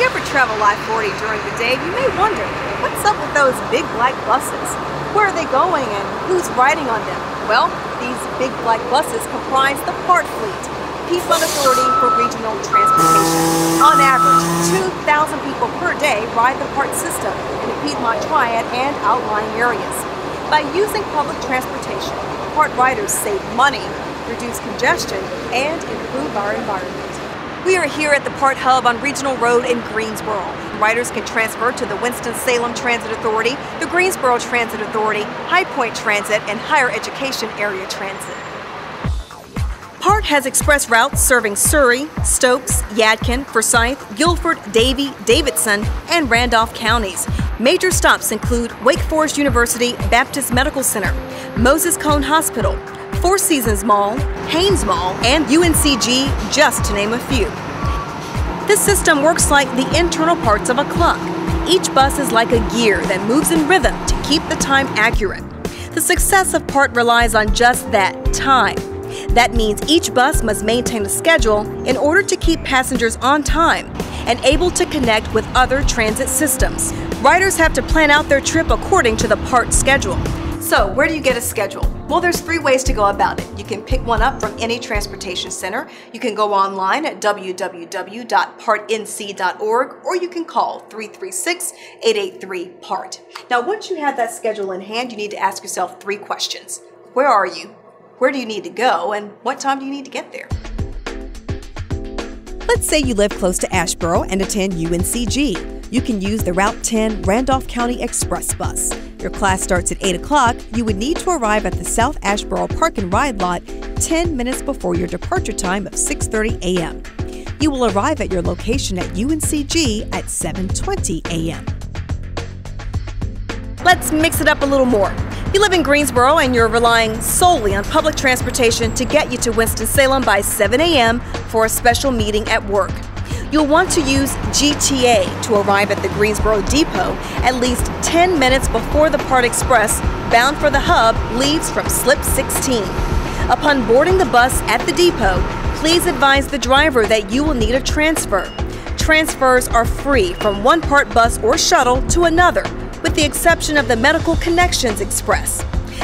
you ever travel I-40 during the day, you may wonder, what's up with those big black buses? Where are they going and who's riding on them? Well, these big black buses comprise the PART fleet, Piedmont Authority for Regional Transportation. On average, 2,000 people per day ride the PART system in the Piedmont Triad and outlying areas. By using public transportation, PART riders save money, reduce congestion, and improve our environment. We are here at the PART Hub on Regional Road in Greensboro. Riders can transfer to the Winston-Salem Transit Authority, the Greensboro Transit Authority, High Point Transit, and Higher Education Area Transit. PART has express routes serving Surrey, Stokes, Yadkin, Forsyth, Guilford, Davie, Davidson, and Randolph counties. Major stops include Wake Forest University Baptist Medical Center, Moses Cone Hospital, Four Seasons Mall, Haynes Mall, and UNCG, just to name a few. This system works like the internal parts of a clock. Each bus is like a gear that moves in rhythm to keep the time accurate. The success of PART relies on just that, time. That means each bus must maintain a schedule in order to keep passengers on time and able to connect with other transit systems. Riders have to plan out their trip according to the PART schedule. So, where do you get a schedule? Well, there's 3 ways to go about it. You can pick one up from any transportation center. You can go online at www.partnc.org, or you can call 336-883-PART. Now, once you have that schedule in hand, you need to ask yourself 3 questions. Where are you? Where do you need to go? And what time do you need to get there? Let's say you live close to Asheboro and attend UNCG. You can use the Route 10 Randolph County Express bus. Your class starts at 8 o'clock. You would need to arrive at the South Asheboro Park and Ride lot 10 minutes before your departure time of 6:30 a.m. You will arrive at your location at UNCG at 7:20 a.m. Let's mix it up a little more. You live in Greensboro and you're relying solely on public transportation to get you to Winston-Salem by 7 a.m. for a special meeting at work. You'll want to use GTA to arrive at the Greensboro Depot at least 10 minutes before the PART Express bound for the hub leaves from Slip 16. Upon boarding the bus at the depot, please advise the driver that you will need a transfer. Transfers are free from one PART bus or shuttle to another, with the exception of the Medical Connections Express.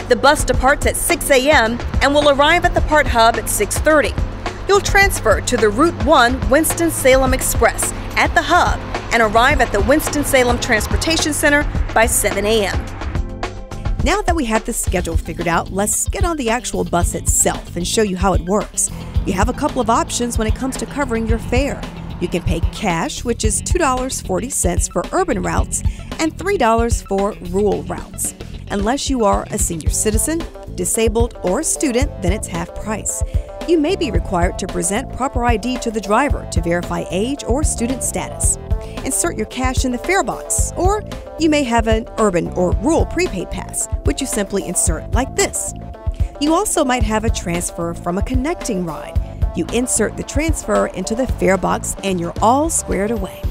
The bus departs at 6 a.m. and will arrive at the PART Hub at 6:30. You'll transfer to the Route 1 Winston-Salem Express at the hub and arrive at the Winston-Salem Transportation Center by 7 a.m. Now that we have the schedule figured out, let's get on the actual bus itself and show you how it works. You have a couple of options when it comes to covering your fare. You can pay cash, which is $2.40 for urban routes and $3 for rural routes. Unless you are a senior citizen, disabled, or a student, then it's half price. You may be required to present proper ID to the driver to verify age or student status. Insert your cash in the fare box, or you may have an urban or rural prepaid pass, which you simply insert like this. You also might have a transfer from a connecting ride. You insert the transfer into the fare box and you're all squared away.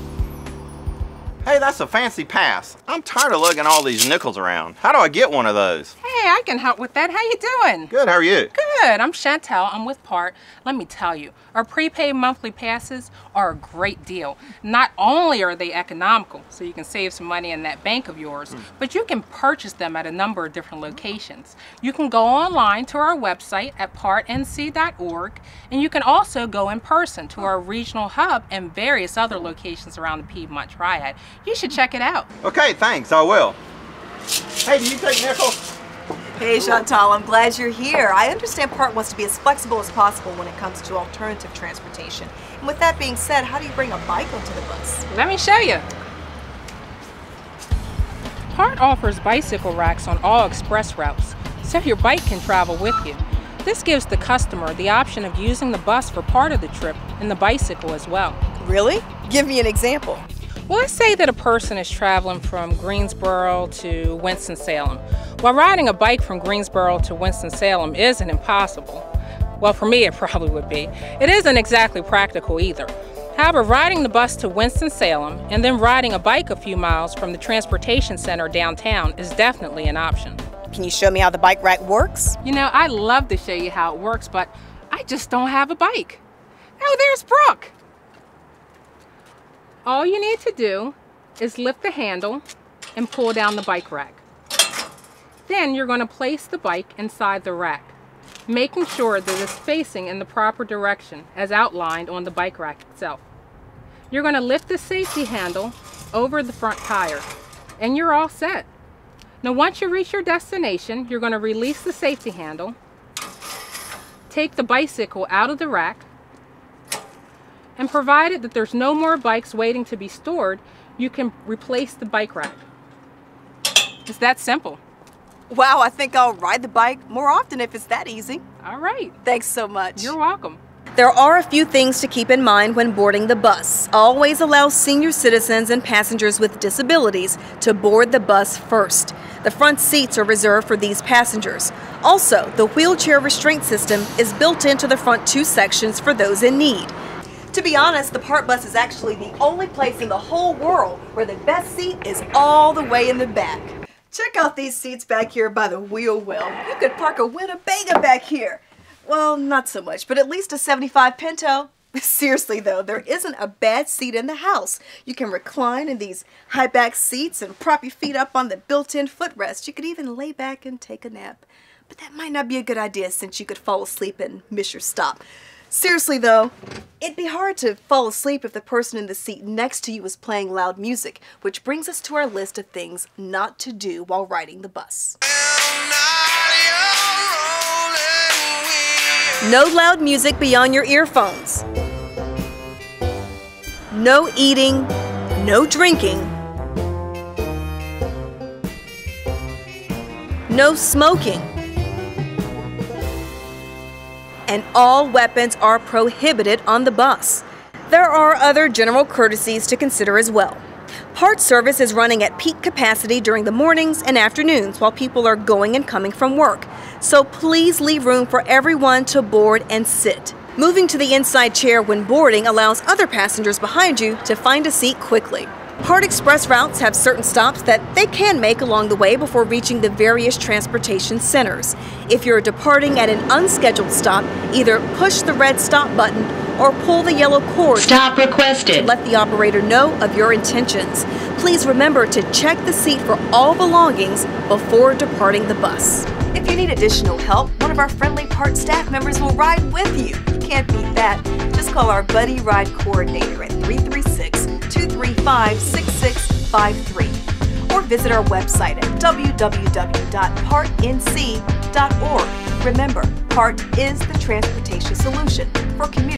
Hey, that's a fancy pass. I'm tired of lugging all these nickels around. How do I get one of those? Hey, I can help with that. How you doing? Good, how are you? Good, I'm Chantel. I'm with PART. Let me tell you, our prepaid monthly passes are a great deal. Not only are they economical, so you can save some money in that bank of yours, but you can purchase them at a number of different locations. You can go online to our website at partnc.org, and you can also go in person to our regional hub and various other locations around the Piedmont Triad. You should check it out. Okay, thanks, I will. Hey, do you take nickels? Hey Chantal, I'm glad you're here. I understand PART wants to be as flexible as possible when it comes to alternative transportation. And with that being said, how do you bring a bike onto the bus? Let me show you. PART offers bicycle racks on all express routes, so your bike can travel with you. This gives the customer the option of using the bus for part of the trip and the bicycle as well. Really? Give me an example. Well, let's say that a person is traveling from Greensboro to Winston-Salem. While riding a bike from Greensboro to Winston-Salem isn't impossible, well, for me it probably would be, it isn't exactly practical either. However, riding the bus to Winston-Salem and then riding a bike a few miles from the transportation center downtown is definitely an option. Can you show me how the bike rack works? You know, I'd love to show you how it works, but I just don't have a bike. Oh, there's Brooke. All you need to do is lift the handle and pull down the bike rack. Then you're going to place the bike inside the rack, making sure that it's facing in the proper direction as outlined on the bike rack itself. You're going to lift the safety handle over the front tire, and you're all set. Now once you reach your destination, you're going to release the safety handle, take the bicycle out of the rack, and provided that there's no more bikes waiting to be stored, you can replace the bike rack. It's that simple. Wow, I think I'll ride the bike more often if it's that easy. All right. Thanks so much. You're welcome. There are a few things to keep in mind when boarding the bus. Always allow senior citizens and passengers with disabilities to board the bus first. The front seats are reserved for these passengers. Also, the wheelchair restraint system is built into the front two sections for those in need. To be honest, the PART bus is actually the only place in the whole world where the best seat is all the way in the back. Check out these seats back here by the wheel well. You could park a Winnebago back here. Well, not so much, but at least a 75 Pinto. Seriously though, there isn't a bad seat in the house. You can recline in these high back seats and prop your feet up on the built-in footrest. You could even lay back and take a nap. But that might not be a good idea since you could fall asleep and miss your stop. Seriously though, it'd be hard to fall asleep if the person in the seat next to you was playing loud music, which brings us to our list of things not to do while riding the bus. No loud music beyond your earphones. No eating, no drinking. No smoking. And all weapons are prohibited on the bus. There are other general courtesies to consider as well. PART service is running at peak capacity during the mornings and afternoons while people are going and coming from work. So please leave room for everyone to board and sit. Moving to the inside chair when boarding allows other passengers behind you to find a seat quickly. PART Express routes have certain stops that they can make along the way before reaching the various transportation centers. If you're departing at an unscheduled stop, either push the red stop button or pull the yellow cord. Stop requested. To let the operator know of your intentions. Please remember to check the seat for all belongings before departing the bus. If you need additional help, one of our friendly PART staff members will ride with you. You can't beat that. Just call our Buddy Ride Coordinator at 336-235-6653 or visit our website at www.partnc.org. Remember, PART is the transportation solution for communities